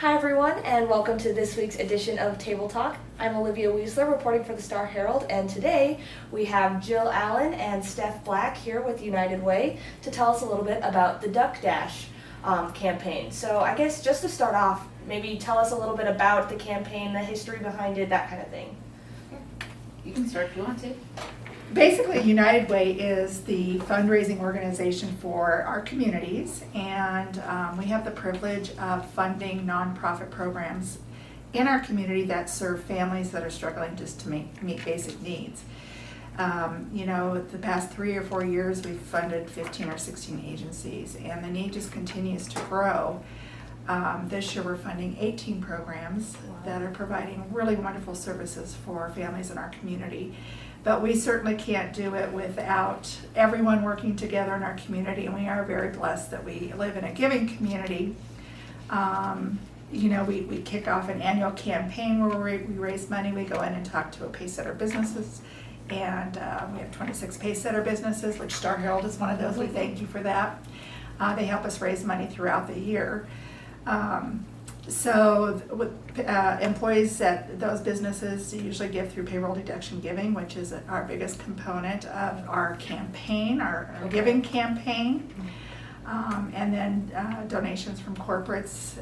Hi everyone, and welcome to this week's edition of Table Talk. I'm Olivia Wieseler, reporting for the Star-Herald, and today we have Jill Allen and Steph Black here with United Way to tell us a little bit about the Duck Dash campaign. So I guess just to start off, maybe tell us a little bit about the campaign, the history behind it, that kind of thing. You can start if you want to. Basically, United Way is the fundraising organization for our communities, and we have the privilege of funding nonprofit programs in our community that serve families that are struggling just to meet basic needs. The past 3 or 4 years, we've funded 15 or 16 agencies, and the need just continues to grow. This year, we're funding 18 programs that are providing really wonderful services for families in our community. But we certainly can't do it without everyone working together in our community, and we are very blessed that we live in a giving community. We kick off an annual campaign where we raise money. We go in and talk to Pacesetter businesses, and we have 26 Pacesetter businesses, which Star-Herald is one of those. We thank you for that. They help us raise money throughout the year. So with employees at those businesses usually give through payroll deduction giving, which is our biggest component of our campaign, our giving campaign. And then donations from corporates,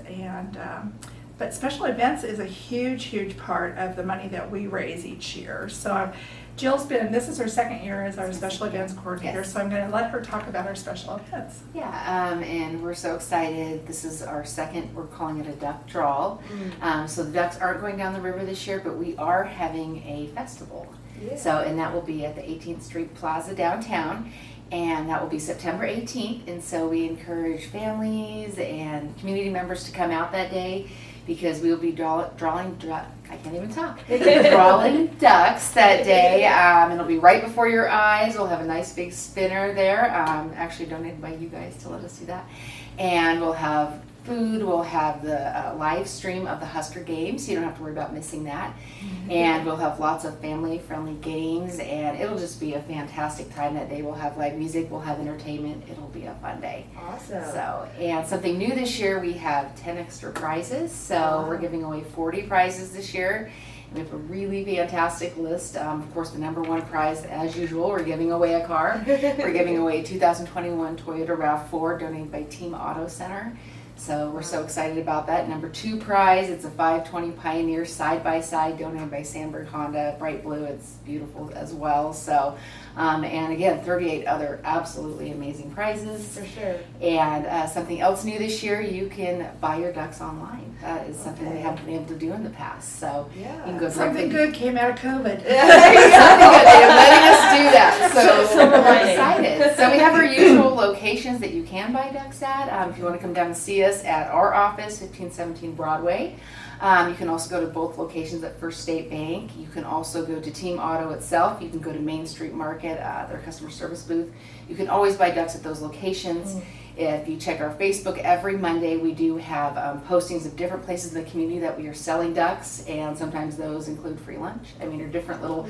but special events is a huge part of the money that we raise each year. So this is her second year as our special events coordinator, Yes. So I'm going to let her talk about our special events. Yeah, and we're so excited. This is our second, we're calling it a duck draw. So the ducks aren't going down the river this year, but we are having a festival. Yeah. And that will be at the 18th Street Plaza downtown. And that will be September 18th. And so we encourage families and community members to come out that day, because we will be drawing ducks that day. And it'll be right before your eyes. We'll have a nice big spinner there, actually donated by you guys to let us do that. And we'll have food. We'll have the live stream of the Husker games, so you don't have to worry about missing that. And we'll have lots of family-friendly games, and it'll just be a fantastic time that day. We'll have live music. We'll have entertainment. It'll be a fun day. Awesome. And something new this year, we have 10 extra prizes. So we're giving away 40 prizes this year. We have a really fantastic list. Of course, the number one prize, as usual, we're giving away a car. We're giving away a 2021 Toyota Rav4 donated by Team Auto Center. So we're so excited about that. Number 2 prize, it's a 520 Pioneer side-by-side donated by Sandberg Honda, bright blue. It's beautiful as well. So, and again, 38 other absolutely amazing prizes. For sure. And something else new this year, you can buy your ducks online. That is something we haven't been able to do in the past. So you can go Something good came out of COVID. Something good. They're letting us do that. So we're excited. So we have our usual locations that you can buy ducks at. If you want to come down and see us at our office, 1517 Broadway. You can also go to both locations at First State Bank. You can also go to Team Auto itself. You can go to Main Street Market, their customer service booth. You can always buy ducks at those locations. If you check our Facebook, every Monday we do have postings of different places in the community that we are selling ducks, and sometimes those include free lunch. I mean, there are different little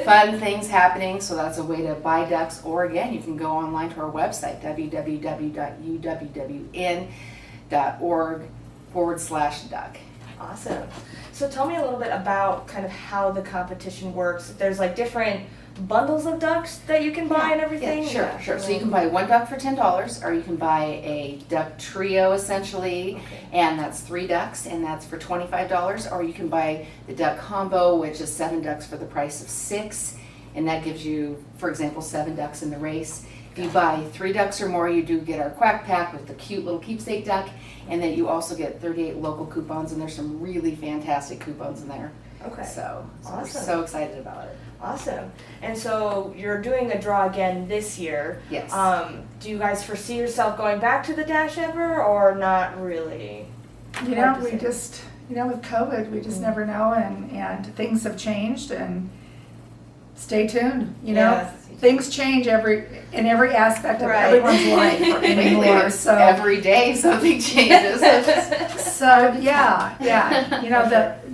fun things happening, so that's a way to buy ducks. Or again, you can go online to our website, www.uwwin.org/duck. Awesome. So tell me a little bit about kind of how the competition works. There's like different bundles of ducks that you can buy and everything? Yeah, sure. So you can buy one duck for $10, or you can buy a duck trio essentially, and that's 3 ducks, and that's for $25. Or you can buy the duck combo, which is 7 ducks for the price of 6, and that gives you, for example, 7 ducks in the race. If you buy 3 ducks or more, you do get our quack pack with the cute little keepsake duck, and then you also get 38 local coupons, and there's some really fantastic coupons in there. Okay. So Awesome. we're so excited about it. Awesome. And so you're doing a draw again this year. Yes. Do you guys foresee yourself going back to the Dash ever, or not really? We just, with COVID, we just never know, and things have changed, and stay tuned. Things change in every aspect of everyone's life anymore. So every day something changes. So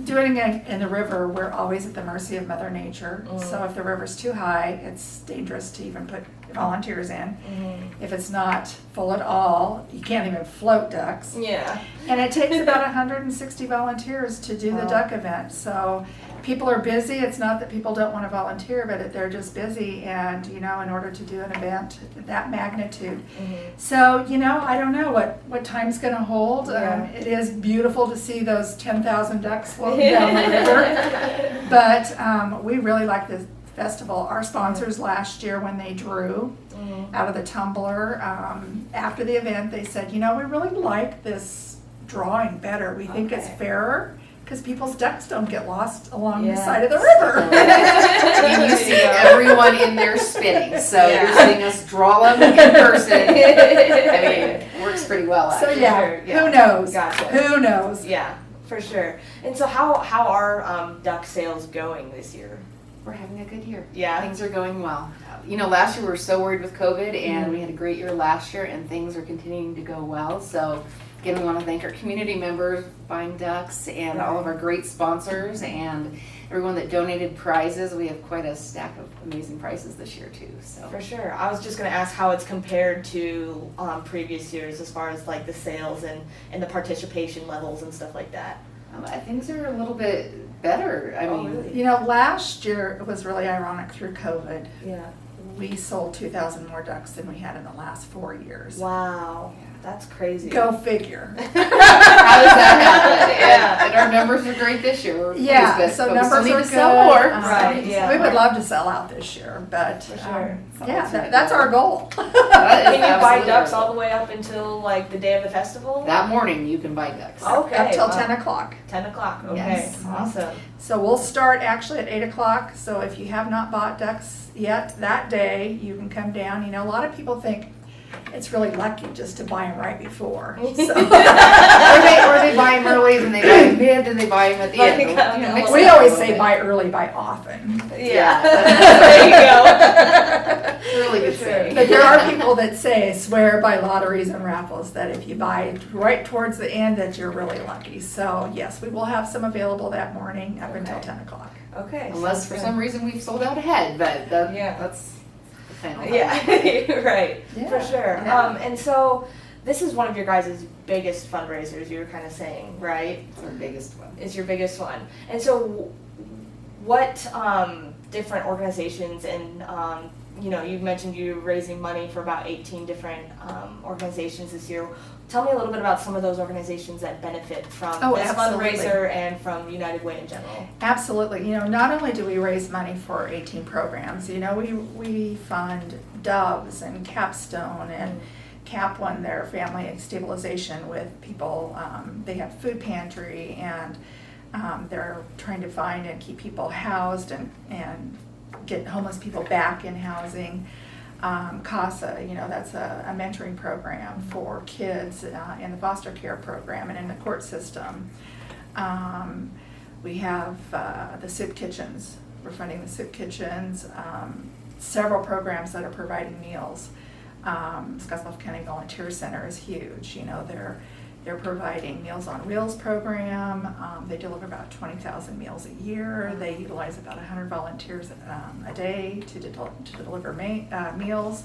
doing it in the river, we're always at the mercy of Mother Nature. So if the river's too high, it's dangerous to even put volunteers in. If it's not full at all, you can't even float ducks. Yeah. And it takes about 160 volunteers to do the Wow. duck event. So people are busy. It's not that people don't want to volunteer, but they're just busy. And, in order to do an event that magnitude. So, I don't know what time's going to hold. Yeah. It is beautiful to see those 10,000 ducks floating down the river. But we really like this festival. Our sponsors last year, when they drew out of the tumbler, after the event, they said, we really like this drawing better. We think it's fairer because people's ducks don't get lost along the side of the river. And you see everyone in there spinning, so you're seeing us draw them in person. I mean, it works pretty well, So actually. who knows? Gotcha. Who knows? Yeah, for sure. And so how are duck sales going this year? We're having a good year. Yeah. Things are going well. Last year we were so worried with COVID, and we had a great year last year, and things are continuing to go well. So, again, we want to thank our community members buying ducks and all of our great sponsors and everyone that donated prizes. We have quite a stack of amazing prizes this year too. So For sure. I was just going to ask how it's compared to previous years as far as like the sales and the participation levels and stuff like that. things are a little bit better. I mean, really? Last year it was really ironic through COVID. Yeah. We sold 2,000 more ducks than we had in the last 4 years. Wow. That's crazy. Go figure. how does that happen? And our numbers are great this year. We're Yeah, pleased, so but numbers we still are need good. to sell more. Right, yeah. We would love to sell out this year, but For sure. that's our goal. That is Can you buy absolutely ducks right. all the way up until like the day of the festival? That morning you can buy ducks. Okay. Up till wow. 10 o'clock. 10 o'clock. Okay. Yes. Awesome. So we'll start actually at 8 o'clock. So if you have not bought ducks yet that day, you can come down. A lot of people think it's really lucky just to buy them right before. So. or they buy them early, then they buy them mid, then they buy them at the end. Mix We it up a always little say bit. buy early, buy often. Yeah. There you go. Really good For saying. But there are people that swear by lotteries and raffles that if you buy right towards the end that you're really lucky. So yes, we will have some available that morning up until 10 o'clock. Okay. Unless for some reason we've sold out ahead, but that's the final. Yeah. Right. Yeah. For sure. Yeah. And so this is one of your guys' biggest fundraisers. You were kind of saying, right? It's our biggest one. Is your biggest one. And so what different organizations and you mentioned you're raising money for about 18 different organizations this year. Tell me a little bit about some of those organizations that benefit from this absolutely. fundraiser and from United Way in general. Absolutely. Not only do we raise money for 18 programs, we fund Doves and Capstone and CAP won their family stabilization with people. They have food pantry and they're trying to find and keep people housed and get homeless people back in housing. CASA, that's a mentoring program for kids in the foster care program and in the court system. We have the soup kitchens. We're funding the soup kitchens. Several programs that are providing meals. Scottsbluff County Volunteer Center is huge. They're providing Meals on Wheels program. They deliver about 20,000 meals a year. They utilize about 100 volunteers a day to deliver meals.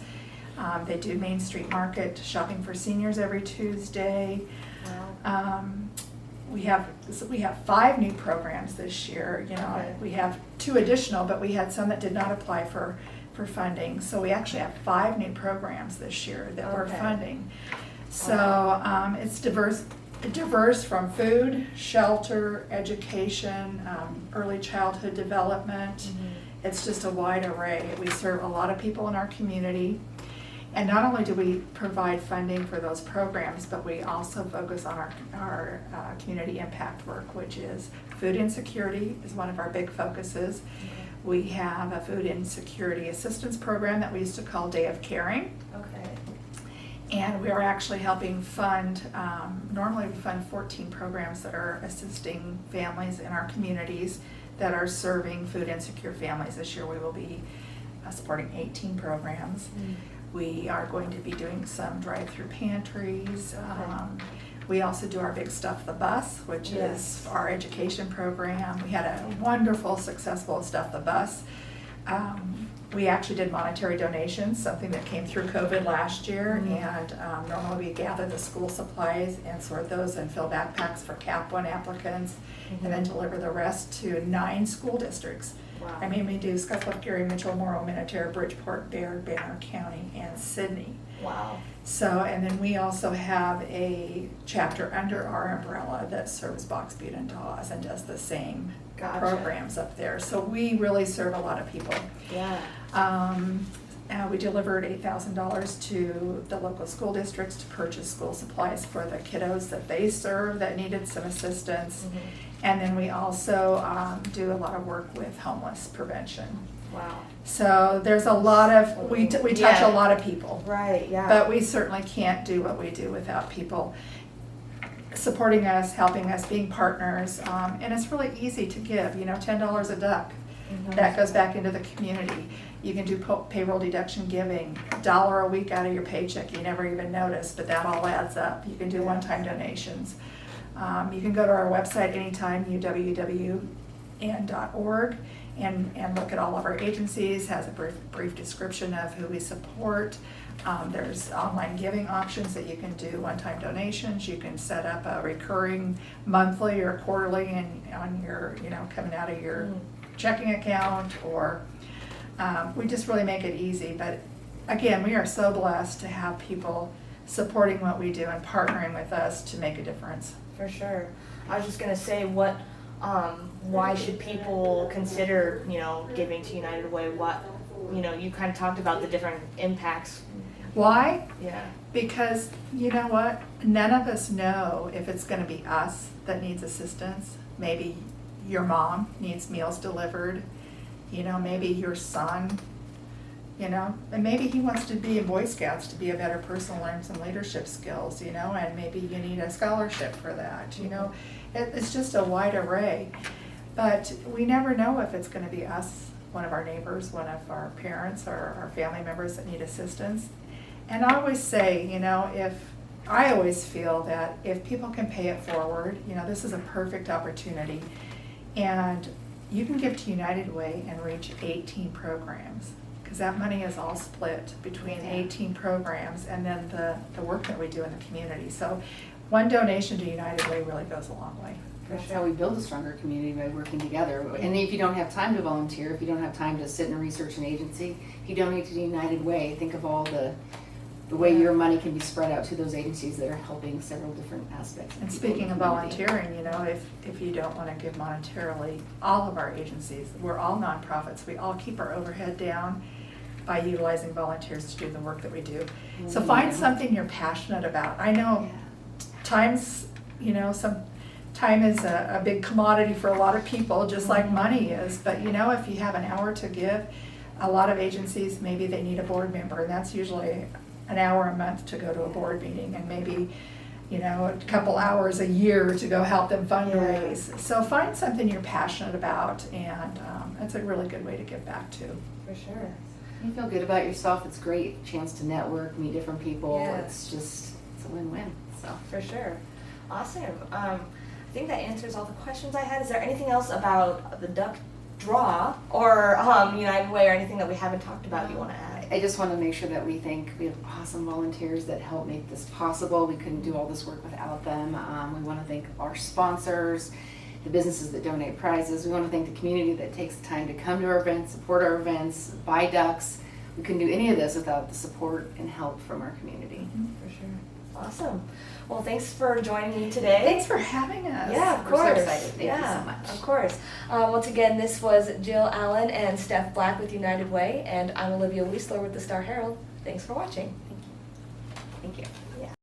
They do Main Street Market shopping for seniors every Tuesday. Wow. We have 5 new programs this year. Okay. We have 2 additional, but we had some that did not apply for funding. So we actually have 5 new programs this year that we're funding. So it's diverse from food, shelter, education, early childhood development. Mm-hmm. It's just a wide array. We serve a lot of people in our community. And not only do we provide funding for those programs, but we also focus on our community impact work, which is food insecurity is one of our big focuses. Okay. We have a food insecurity assistance program that we used to call Day of Caring. Okay. And we are actually helping fund, normally we fund 14 programs that are assisting families in our communities that are serving food insecure families. This year we will be supporting 18 programs. We are going to be doing some drive-through pantries. We also do our Big Stuff the Bus, which is our education program. We had a wonderful, successful Stuff the Bus. We actually did monetary donations, something that came through COVID last year, and normally we gather the school supplies and sort those and fill backpacks for Cap 1 applicants, and then deliver the rest to 9 school districts. Wow. I mean, we do Scottsbluff, Gary, Mitchell, Morrow, Minnetonka, Bridgeport, Baird, Banner County, and Sydney. Wow. So, and then we also have a chapter under our umbrella that serves Box Butte and Dawes and does the same Gotcha. programs up there. So we really serve a lot of people. Yeah. We delivered $8,000 to the local school districts to purchase school supplies for the kiddos that they serve that needed some assistance. And then we also do a lot of work with homeless prevention. Wow. So there's a lot of, we touch Yeah. a lot of people. Right, yeah. But we certainly can't do what we do without people supporting us, helping us, being partners. And it's really easy to give, you know, $10 a duck. That goes back into the community. You can do payroll deduction giving, $1 a week out of your paycheck. You never even notice, but that all adds up. You can do one-time donations. You can go to our website anytime, uwwn.org, and look at all of our agencies, has a brief description of who we support. There's online giving options that you can do, one-time donations. You can set up a recurring monthly or quarterly and on your, you know, coming out of your checking account, or we just really make it easy. But again, we are so blessed to have people supporting what we do and partnering with us to make a difference. For sure. I was just gonna say, why should people consider, you know, giving to United Way? What, you know, you kind of talked about the different impacts. Why? Yeah. Because you know what? None of us know if it's going to be us that needs assistance. Maybe your mom needs meals delivered. You know, maybe your son, you know, and maybe he wants to be in Boy Scouts to be a better person, learn some leadership skills, you know, and maybe you need a scholarship for that, you know. It's just a wide array. But we never know if it's going to be us, one of our neighbors, one of our parents, or our family members that need assistance. And I always say, you know, I always feel that if people can pay it forward, you know, this is a perfect opportunity. And you can give to United Way and reach 18 programs, because that money is all split between 18 programs and then the work that we do in the community. So one donation to United Way really goes a long way. That's how we build a stronger community, by working together. And if you don't have time to volunteer, if you don't have time to sit and research an agency, if you donate to the United Way, think of all the way your money can be spread out to those agencies that are helping several different aspects. And speaking of volunteering, you know, if you don't want to give monetarily, all of our agencies, we're all nonprofits. We all keep our overhead down by utilizing volunteers to do the work that we do. So find something you're passionate about. I know times, you know, time is a big commodity for a lot of people, just like money is. But you know, if you have an hour to give, a lot of agencies, maybe they need a board member, and that's usually an hour a month to go to a board meeting, and maybe, you know, a couple hours a year to go help them fundraise. So find something you're passionate about, and that's a really good way to give back to. For sure. You feel good about yourself. It's a great chance to network, meet different people. Yeah. It's a win-win. So For sure. Awesome. I think that answers all the questions I had. Is there anything else about the duck draw or United Way or anything that we haven't talked about you want to add? I just want to make sure that we have awesome volunteers that help make this possible. We couldn't do all this work without them. We want to thank our sponsors, the businesses that donate prizes. We want to thank the community that takes the time to come to our events, support our events, buy ducks. We couldn't do any of this without the support and help from our community. For sure. Awesome. Well, thanks for joining me today. Thanks for having us. Yeah, of We're so course. excited. Thank you so much. Of course. Once again, this was Jill Allen and Steph Black with United Way, and I'm Olivia Wieseler with the Star-Herald. Thanks for watching. Thank you. Yeah.